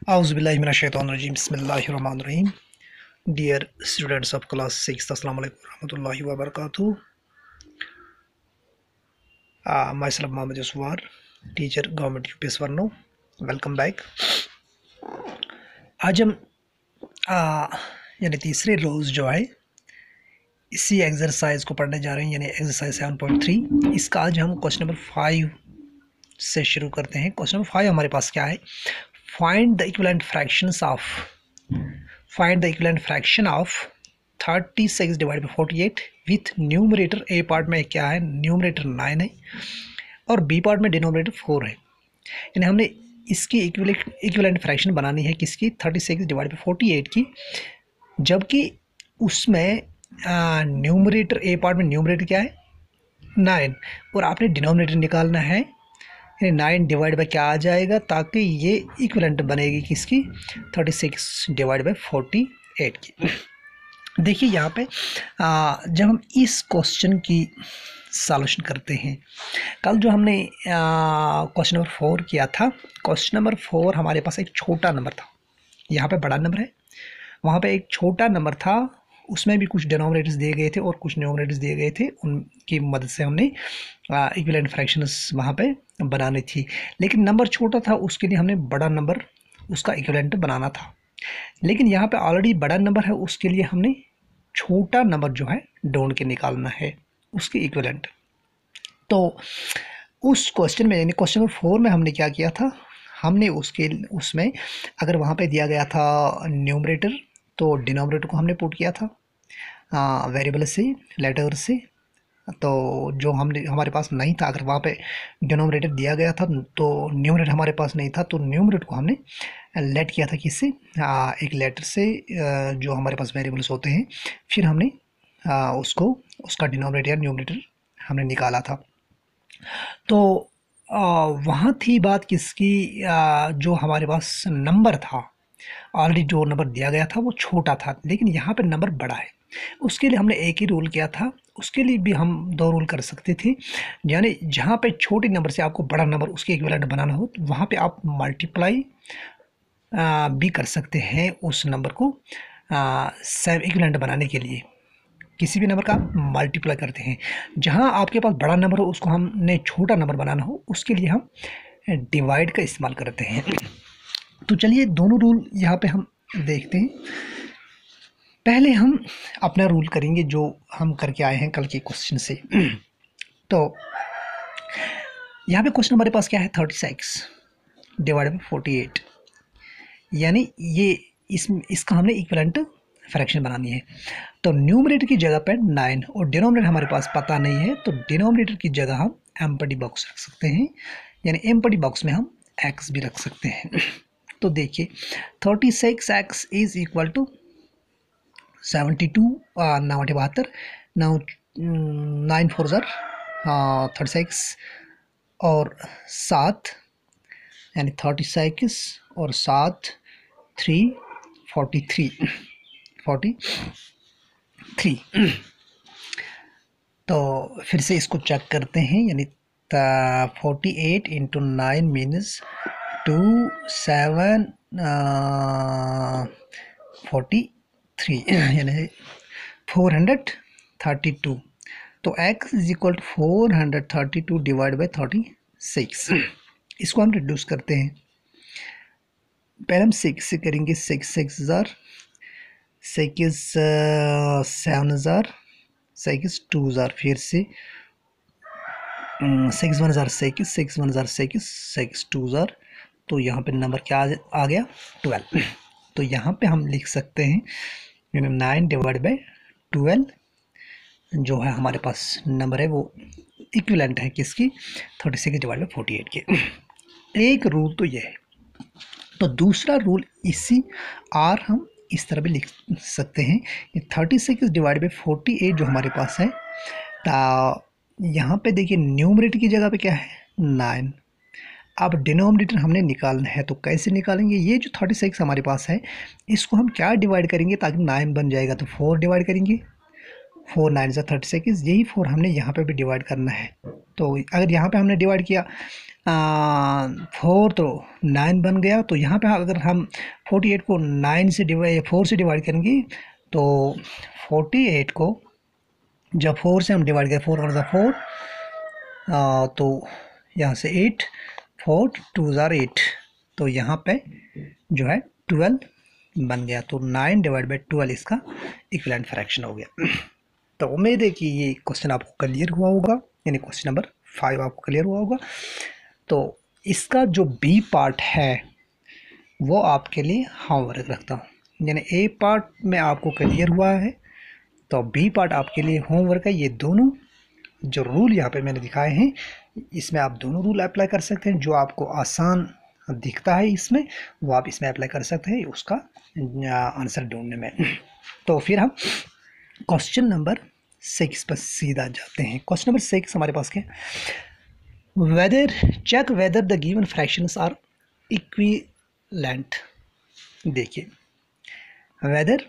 Auzubillahiminash-shaytanir-rajim. Bismillahir-rahmanir-rahim. Dear students of class 6, Assalamu alaikum warahmatullahi wabarakatuh. Myself Mohammed Yuswar, teacher government UPS Varno. Welcome back. आज हम यानी तीसरे रोज़ जो है इसी एक्सरसाइज को पढ़ने जा रहे हैं, यानी एक्सरसाइज 7.3। इसका आज हम क्वेश्चन नंबर 5 से शुरू करते हैं। क्वेश्चन नंबर 5 हमारे पास क्या है? Find the equivalent fraction of 36 divide by 48 with numerator. A part में क्या है? न्यूमरेटर 9 है और बी पार्ट में डिनोमिनेटर 4 है। यानी हमने इसकी इक्विवेलेंट फ्रैक्शन बनानी है किसकी? 36 डिवाइड बाई 48 की, जबकि उसमें न्यूमरेटर ए पार्ट में न्यूमरेटर क्या है? 9 और आपने डिनोमिनेटर निकालना है। 9 डिवाइड बाई क्या आ जाएगा ताकि ये इक्विवेलेंट बनेगी किसकी? 36 डिवाइड बाई 48 की। देखिए यहाँ पे जब हम इस क्वेश्चन की सॉल्यूशन करते हैं, कल जो हमने क्वेश्चन नंबर 4 किया था, क्वेश्चन नंबर 4 हमारे पास एक छोटा नंबर था, यहाँ पे बड़ा नंबर है, वहाँ पे एक छोटा नंबर था, उसमें भी कुछ डिनोमिनेटर्स दिए गए थे और कुछ न्यूमरेटर्स दिए गए थे, उनकी मदद से हमने इक्विवेलेंट फ्रैक्शंस वहाँ पे बनानी थी। लेकिन नंबर छोटा था, उसके लिए हमने बड़ा नंबर उसका इक्विवेलेंट बनाना था। लेकिन यहाँ पे ऑलरेडी बड़ा नंबर है, उसके लिए हमने छोटा नंबर जो है ढूंढ के निकालना है उसके इक्विवेलेंट। तो उस क्वेश्चन में यानी क्वेश्चन नंबर 4 में हमने क्या किया था? हमने उसमें अगर वहाँ पे दिया गया था न्यूमरेटर, तो डिनोमिनेटर को हमने पुट किया था वेरिएबल से, लेटर से। तो जो हमारे पास नहीं था, अगर वहाँ पे डिनोमिनेटर दिया गया था तो न्यूमरेटर हमारे पास नहीं था, तो न्यूमरेटर को हमने लेट किया था किससे? एक लेटर से, जो हमारे पास वेरिएबल्स होते हैं। फिर हमने उसका डिनोमिनेटर या न्यूमरेटर हमने निकाला था। तो वहाँ थी बात किसकी? जो हमारे पास नंबर था, ऑलरेडी जो नंबर दिया गया था वो छोटा था, लेकिन यहाँ पे नंबर बड़ा है। उसके लिए हमने एक ही रूल किया था, उसके लिए भी हम 2 रूल कर सकते थे। यानी जहाँ पे छोटे नंबर से आपको बड़ा नंबर उसके इक्विवेलेंट बनाना हो, तो वहाँ पे आप मल्टीप्लाई भी कर सकते हैं उस नंबर को इक्विवेलेंट बनाने के लिए। किसी भी नंबर का मल्टीप्लाई करते हैं। जहाँ आपके पास बड़ा नंबर हो उसको हमने छोटा नंबर बनाना हो, उसके लिए हम डिवाइड का इस्तेमाल करते हैं। तो चलिए दोनों रूल यहाँ पे हम देखते हैं। पहले हम अपना रूल करेंगे जो हम करके आए हैं कल के क्वेश्चन से। तो यहाँ पे क्वेश्चन हमारे पास क्या है? 36 डिवाइड बाई 48, यानी ये इसका हमने इक्विवेलेंट फ्रैक्शन बनानी है। तो न्यूमरेटर की जगह पर 9 और डिनोमिनेटर हमारे पास पता नहीं है, तो डिनोमिनेटर की जगह हम एम्प्टी बॉक्स रख सकते हैं, यानी एम्प्टी बॉक्स में हम x भी रख सकते हैं। तो देखिए 36x इज इक्वल टू 72 72 9 9 4 ज़र 36 और 7 यानी 36 और 7 3 43। तो फिर से इसको चेक करते हैं, यानी 48 इंटू 9 मीन्स 2 7 43 यानी 432। तो x is equal to 432 divide by 36। इसको हम रिड्यूस करते हैं। पहले हम 6 से करेंगे। 6 ज़र 6 7 ज़र 6 2 ज़र, फिर से 6 1 ज़र 6 6 1 ज़र 6 2 ज़र। तो यहाँ पे नंबर क्या आ गया? 12। तो यहाँ पे हम लिख सकते हैं 9 डिवाइड बाई 12 जो है हमारे पास नंबर है, वो इक्विवेलेंट है किसकी? 36 डिवाइड बाई 48 के। एक रूल तो ये है। तो दूसरा रूल इसी आर हम इस तरह भी लिख सकते हैं। 36 डिवाइड बाई 48 जो हमारे पास है, यहाँ पे देखिए न्यूमरेटर की जगह पे क्या है? 9। अब डिनोमिनेटर हमने निकालना है, तो कैसे निकालेंगे? ये जो 36 हमारे पास है, इसको हम क्या डिवाइड करेंगे ताकि 9 बन जाएगा? तो 4 डिवाइड करेंगे। 4 9 36, यही 4 हमने यहाँ पे भी डिवाइड करना है। तो अगर यहाँ पे हमने डिवाइड किया 4 तो 9 बन गया। तो यहाँ पे अगर हम 48 को 4 से डिवाइड करेंगे तो 48 को जब 4 से हम डिवाइड करें, 4 और 4 तो यहाँ से 8, 4 2 ज़ार 8, तो यहाँ पे जो है 12 बन गया। तो 9 डिवाइड बाई 12 इसका इक्विवेलेंट फ्रैक्शन हो गया। तो उम्मीद है कि ये क्वेश्चन आपको क्लियर हुआ होगा, यानी क्वेश्चन नंबर 5 आपको क्लियर हुआ होगा। तो इसका जो बी पार्ट है वो आपके लिए होमवर्क रखता हूँ, यानी ए पार्ट में आपको क्लियर हुआ है तो बी पार्ट आपके लिए होमवर्क है। ये दोनों जो रूल यहाँ पे मैंने दिखाए हैं, इसमें आप दोनों रूल अप्लाई कर सकते हैं। जो आपको आसान दिखता है इसमें, वो आप इसमें अप्लाई कर सकते हैं उसका आंसर ढूंढने में। तो फिर हम क्वेश्चन नंबर 6 पर सीधा जाते हैं। क्वेश्चन नंबर 6 हमारे पास क्या है, check whether the given fractions are equivalent. देखिए whether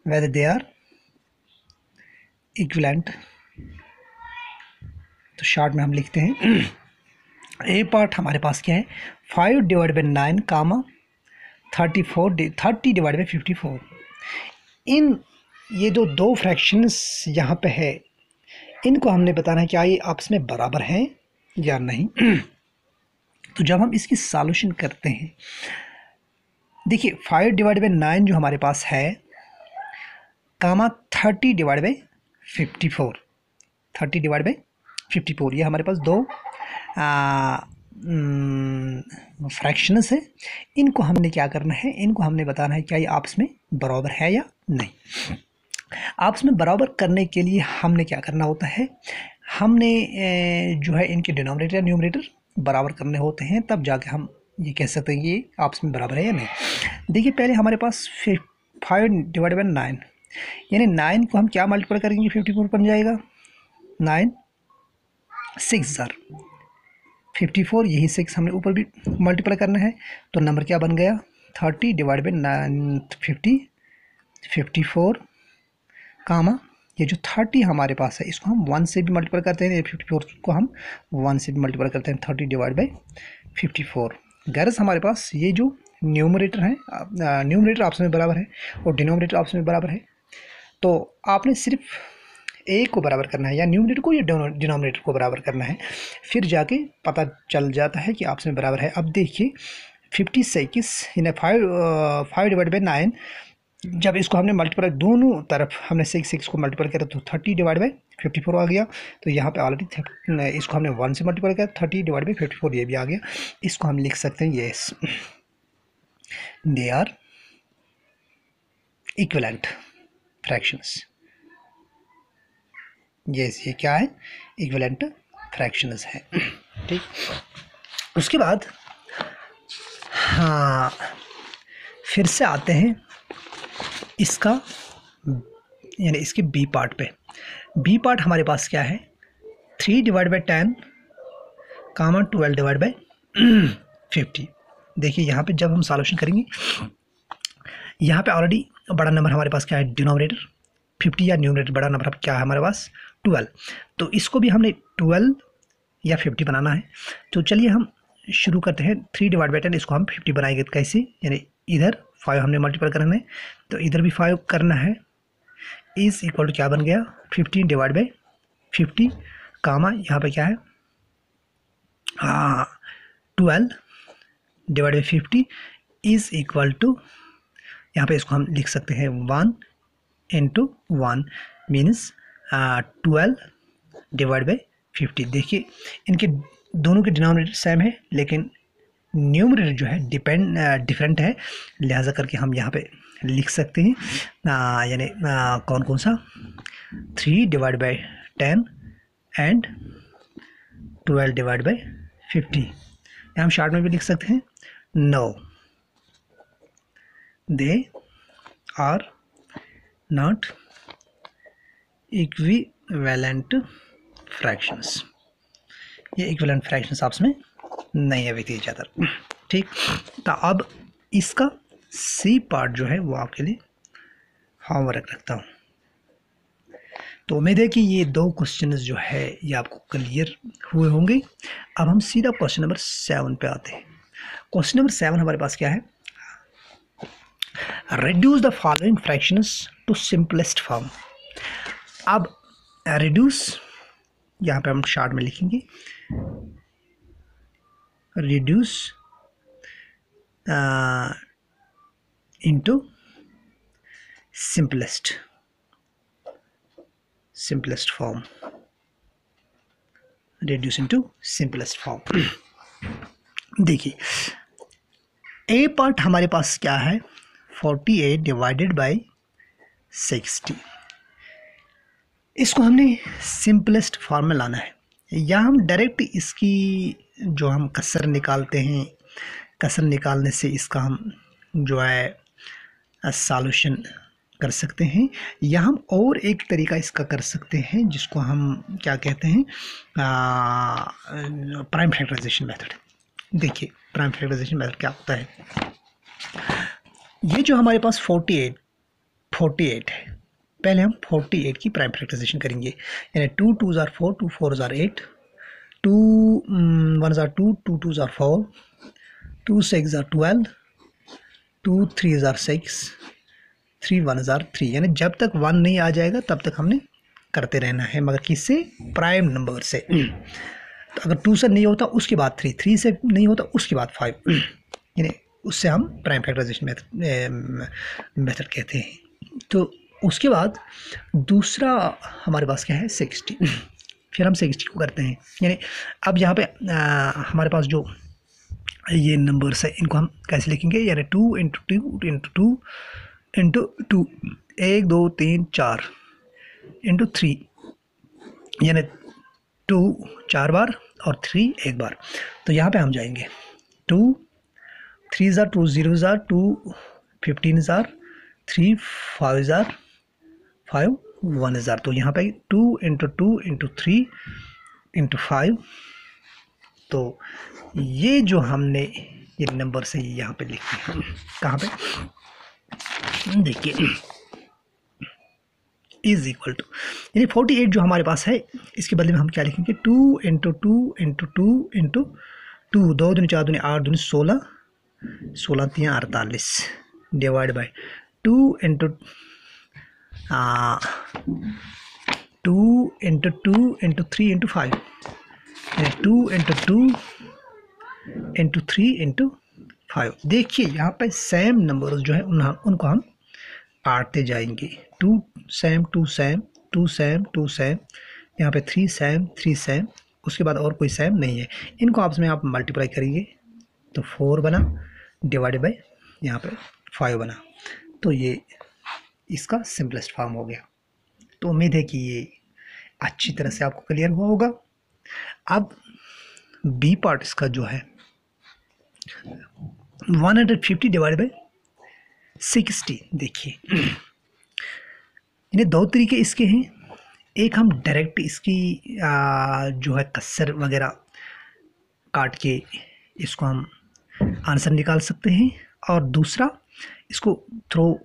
whether they are equivalent। तो शॉर्ट में हम लिखते हैं ए पार्ट हमारे पास क्या है, 5 divide by 9 comma 30 divide by 54। इन ये जो दो फ्रैक्शंस यहाँ पे है, इनको हमने बताना है क्या ये आपस में बराबर हैं या नहीं। तो जब हम इसकी सॉल्यूशन करते हैं, देखिए 5 डिवाइड बाई 9 जो हमारे पास है, कामा 30 डिवाइड बाई 54, 30 डिवाइड बाई 54, ये हमारे पास दो फ्रैक्शंस है। इनको हमने क्या करना है, इनको हमने बताना है क्या ये आपस में बराबर है या नहीं। आपस में बराबर करने के लिए हमने क्या करना होता है, हमने जो है इनके डिनोमिनेटर या न्यूमरेटर बराबर करने होते हैं, तब जाके हम ये कह सकते हैं कि ये आपस में बराबर है या नहीं। देखिए पहले हमारे पास 5 डिवाइड बाई 9, यानी 9 को हम क्या मल्टीप्लाई करेंगे, 54 बन जाएगा। 9 6 ज़ार 54, यही 6 हमने ऊपर भी मल्टीप्लाई करना है, तो नंबर क्या बन गया, 30 डिवाइड बाई 9 54 कामा ये जो 30 हमारे पास है इसको हम 1 से भी मल्टीप्लाई करते हैं, 54 को हम 1 से भी मल्टीप्लाई करते हैं, 30 डिवाइड बाई 54। गैरस हमारे पास ये जो न्यूमरेटर है, न्यूमरेटर आपस में बराबर है और डिनोमिनेटर आपस में बराबर है, तो आपने सिर्फ ए को बराबर करना है या न्यूमरेटर को या डिनोमिनेटर को बराबर करना है, फिर जाके पता चल जाता है कि आपस में बराबर है। अब देखिए 56 यानी 5 डिवाइड बाई 9, जब इसको हमने मल्टीप्लाई दोनों तरफ हमने 6 को मल्टीप्लाई किया तो 30 डिवाइड बाई 54 आ गया। तो यहाँ पे ऑलरेडी इसको हमने 1 से मल्टीप्लाई किया, 30 डिवाइड बाई 54 ये भी आ गया। इसको हम लिख सकते हैं yes, they are equivalent fractions. Yes, ये क्या है, इक्विवेलेंट फ्रैक्शंस है। ठीक, उसके बाद हाँ फिर से आते हैं इसका यानी इसके बी पार्ट पे। बी पार्ट हमारे पास क्या है, 3 divide by 10 comma 12 divide by 50। देखिए यहाँ पे जब हम सॉल्यूशन करेंगे, यहाँ पे ऑलरेडी बड़ा नंबर हमारे पास क्या है, डिनोमिनेटर 50 या न्यूमरेटर बड़ा नंबर क्या है हमारे पास 12, तो इसको भी हमने 12 या 50 बनाना है। तो चलिए हम शुरू करते हैं। 3 डिवाइड बाई 10 इसको हम 50 बनाएंगे, कैसे, यानी इधर 5 हमने मल्टीप्लाई करना है तो इधर भी 5 करना है, इज इक्वल टू क्या बन गया, 15 डिवाइड बाई 50 कामा यहाँ पे क्या है 12 divide by 50 is equal to, यहाँ पे इसको हम लिख सकते हैं 1 इंटू 1 मीन्स 12 डिवाइड बाई 50। देखिए इनके दोनों के डिनोमिनेटर सेम है लेकिन न्यूमरेटर जो है डिफरेंट है, लिहाजा करके हम यहाँ पे लिख सकते हैं यानी कौन कौन सा, 3 divide by 10 and 12 divide by 50। यहाँ हम शॉर्ट में भी लिख सकते हैं, no they are not equivalent fractions. ये इक्विवेलेंट फ्रैक्शंस आपस में नहीं है व्यक्ति ज़्यादा। ठीक, तो अब इसका सी पार्ट जो है वो आपके लिए होमवर्क रखता हूँ। तो उम्मीद है कि ये 2 क्वेश्चन जो है ये आपको क्लियर हुए होंगे। अब हम सीधा क्वेश्चन नंबर 7 पे आते हैं। क्वेश्चन नंबर 7 हमारे पास क्या है, reduce the following fractions to simplest form. अब रिड्यूस यहाँ पे हम शॉर्ट में लिखेंगे, reduce into simplest form, reduce into simplest form. देखिए ए पार्ट हमारे पास क्या है, 48 डिवाइडेड बाई 60। इसको हमने सिंपलेस्ट फॉर्म में लाना है, या हम डायरेक्ट इसकी जो हम कसर निकालते हैं, कसर निकालने से इसका हम जो है सॉल्यूशन कर सकते हैं, या हम और एक तरीका इसका कर सकते हैं जिसको हम क्या कहते हैं, प्राइम फैक्टराइजेशन मेथड। देखिए प्राइम फैक्टराइजेशन मेथड क्या होता है, ये जो हमारे पास 48 है, पहले हम 48 की प्राइम फैक्टराइजेशन करेंगे, यानी 2 2 ज़ार 4, 2 4 ज़ार 8, 2 1 ज़ार 2, 2 2 ज़ार 4, 2 6 ज़ार 12, 2 3 ज़ार 6, 3 1 ज़ार 3। यानी जब तक 1 नहीं आ जाएगा तब तक हमने करते रहना है, मगर किससे, प्राइम नंबर से। तो अगर 2 से नहीं होता उसके बाद 3, 3 से नहीं होता उसके बाद 5, यानी उससे हम प्राइम फैक्टराइजेशन मेथड कहते हैं। तो उसके बाद दूसरा हमारे पास क्या है, 60। फिर हम 60 को करते हैं, यानी अब यहाँ पे हमारे पास जो ये नंबर्स है इनको हम कैसे लिखेंगे, यानी 2 इंटू 2 इंटू 2 इंटू 2, 1 2 3 4 इंटू 3, यानी 2 4 बार और 3 1 बार। तो यहाँ पे हम जाएंगे 2 3 ज़ार 2 0 ज़ार 2 15 ज़ार 3 5 ज़ार 5 1 ज़ार। तो यहाँ पे 2 इंटू 2 इंटू 3 इंटू 5। तो ये जो हमने ये नंबर से यहाँ पे लिखे हैं, कहाँ पे देखिए, इज इक्वल टू, यानी 48 जो हमारे पास है इसके बदले में हम क्या लिखेंगे, 2 इंटू 2 इंटू 2 इंटू 2, 2 दूनी 4 दूनी 8 दूनी 16, 16 3 48 divide by 2 into 2 into 2 into 3 into 5, यानी 2 इंटू 2 इंटू 3 इंटू 5। देखिए यहाँ पे सेम नंबर्स जो है उनको हम काटते जाएंगे, 2 सेम 2 सेम 2 सेम 2 सेम, यहाँ पे 3 सेम 3 सेम, उसके बाद और कोई सेम नहीं है। इनको आपस में आप मल्टीप्लाई करेंगे तो 4 बना, डिवाइडेड बाई यहाँ पे 5 बना। तो ये इसका सिंपलेस्ट फॉर्म हो गया। तो उम्मीद है कि ये अच्छी तरह से आपको क्लियर हुआ होगा। अब बी पार्ट इसका जो है 150 डिवाइडेड बाई 60। देखिए इन्हें 2 तरीके इसके हैं, एक हम डायरेक्ट इसकी जो है कसर वगैरह काट के इसको हम आंसर निकाल सकते हैं, और दूसरा इसको through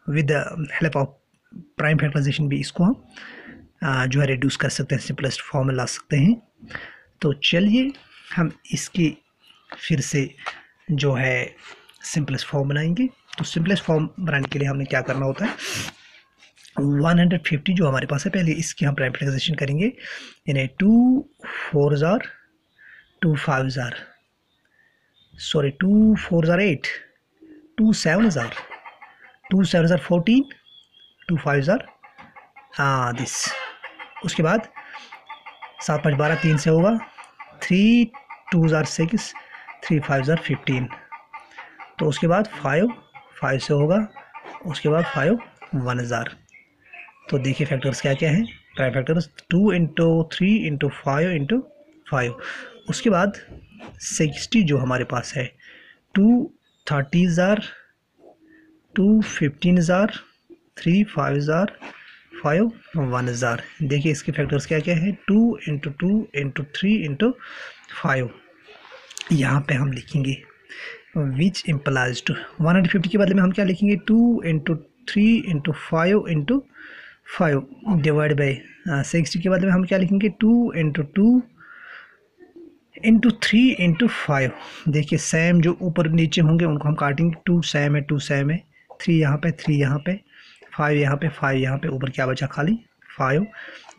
with help of prime factorization भी इसको हम जो है रिड्यूस कर सकते हैं, सिंपलेस्ट फॉर्म में ला सकते हैं। तो चलिए हम इसकी फिर से जो है सिंपलेस्ट फॉर्म बनाएंगे। तो सिंपलेस्ट फॉर्म बनाने के लिए हमने क्या करना होता है, 150 जो हमारे पास है, पहले इसकी हम प्राइम फैक्टराइजेशन करेंगे, यानी 2 4 ज़ार 2 5 ज़ार, sorry 2 4 tsar 8, 2 7 tsar 2 7 tsar 14, 2 5 tsar this. उसके बाद 7 5 12 3 से होगा, 3 2 ज़ार 6, 3 5 ज़ार 15। तो उसके बाद 5 5 से होगा, उसके बाद 5 1 ज़ार। तो देखिए फैक्टर्स क्या क्या हैं, prime factors 2 into 3 into 5 into 5। उसके बाद 60 जो हमारे पास है, 2 30 ज़ार 2 15 ज़ार 3 5 ज़ार 5 1 ज़ार। देखिए इसके फैक्टर्स क्या क्या है, 2 इंटू 2 इंटू 3 इंटू 5। यहाँ पे हम लिखेंगे विच इम्प्लाइज टू 150 के बदले में हम क्या लिखेंगे, 2 into 3 into 5 into 5 divide by 60 के बाद में हम क्या लिखेंगे 2 इंटू 2 इंटू 3 इंटू 5। देखिए सेम जो ऊपर नीचे होंगे उनको हम काटेंगे, 2 सेम है 2 सेम है, 3 यहाँ पे 3 यहाँ पे 5 यहाँ पे 5 यहाँ पे, ऊपर क्या बचा खाली 5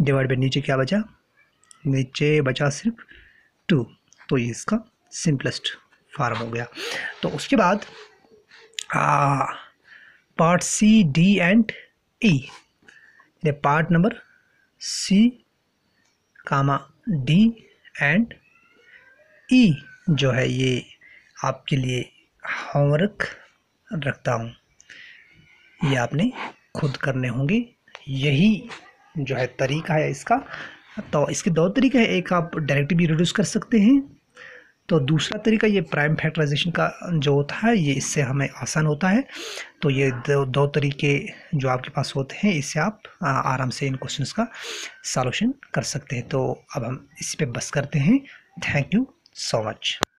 डिवाइड बाई नीचे क्या बचा, नीचे बचा सिर्फ 2। तो ये इसका सिंपलेस्ट फार्म हो गया। तो उसके बाद part C D and E, part number C comma D and E जो है ये आपके लिए होमवर्क रखता हूँ, ये आपने खुद करने होंगे। यही जो है तरीका है इसका। तो इसके दो तरीके हैं, एक आप डायरेक्ट भी रिड्यूस कर सकते हैं, तो दूसरा तरीका ये प्राइम फैक्टराइजेशन का जो होता है ये इससे हमें आसान होता है। तो ये दो तरीके जो आपके पास होते हैं, इससे आप आराम से इन क्वेश्चंस का सॉल्यूशन कर सकते हैं। तो अब हम इसी पे बस करते हैं। Thank you so much.